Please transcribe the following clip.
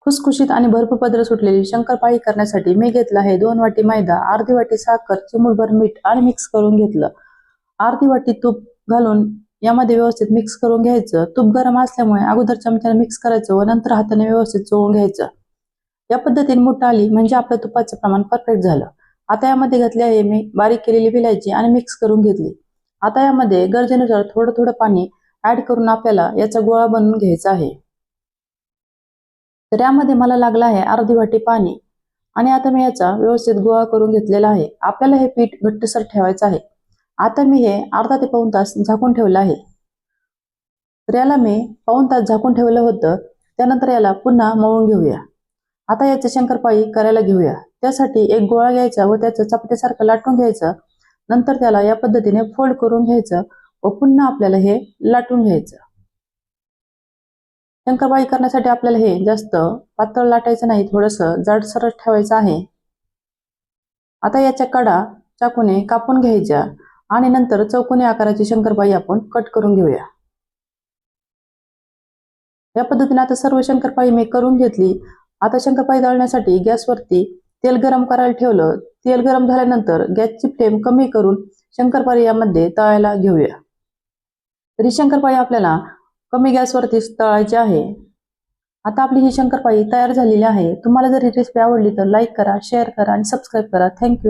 खुसखुशीत आणि भरपूर पदर सुटलेली शंकरपाळी करण्यासाठी मी घेतला आहे 2 वाटी मैदा, अर्धी वाटी साखर, चिमूटभर मीठ आणि मिक्स करून घेतलं. अर्धी वाटी तूप घालून यामध्ये व्यवस्थित मिक्स करून घ्यायचं. तूप गरम असल्यामुळे अगोदर चमच्याने मिक्स करायचं व नंतर हाताने व्यवस्थित चोळून घ्यायचं. या पद्धतीने मूठ आली म्हणजे आपलं तुपाचं प्रमाण परफेक्ट झालं. आता यामध्ये घातली आहे मी बारीक केलेली विलायची आणि मिक्स करून घेतली. आता यामध्ये गरजेनुसार थोडं थोडं पाणी ऍड करून आपल्याला याचा गोळा बनवून घ्यायचा आहे. तर यामध्ये मला लागला आहे अर्धी वाटी पाणी आणि आता मी याचा व्यवस्थित गोळा करून घेतलेला आहे. आपल्याला हे पीठ घट्टसर ठेवायचं आहे. आता मी हे अर्धा ते पाऊण तास झाकून ठेवलं आहे. तर याला मी पाऊण तास झाकून ठेवलं होतं. त्यानंतर याला पुन्हा मळून घेऊया. आता याचे शंकरपाळी करायला घेऊया. त्यासाठी एक गोळा घ्यायचा व त्याचं चपातीसारखं लाटून घ्यायचं. नंतर त्याला या पद्धतीने फोल्ड करून घ्यायचं व पुन्हा आपल्याला हे लाटून घ्यायचं. शंकरपाळी करण्यासाठी आपल्याला हे जास्त पातळ लाटायचं नाही, थोडंसं जाडसर ठेवायचं आहे. आता याच्या कडा चाकूने कापून घ्यायच्या आणि नंतर चौकोनी आकाराची शंकरपाळी आपण कट करून घेऊया. या पद्धतीने आता सर्व शंकरपाळी मी करून घेतली. आता शंकरपाळी तळण्यासाठी गॅसवरती तेल गरम करायला ठेवलं. तेल गरम झाल्यानंतर गॅसची फ्लेम कमी करून शंकरपाळी यामध्ये तळायला घेऊया. तर ही शंकरपाळी आपल्याला कमी गॅसवरती तळायची आहे. आता आपली ही शंकरपाळी तयार झालेली आहे. तुम्हाला जर ही रेसिपी आवडली तर लाईक करा, शेअर करा आणि सबस्क्राईब करा. थँक्यू.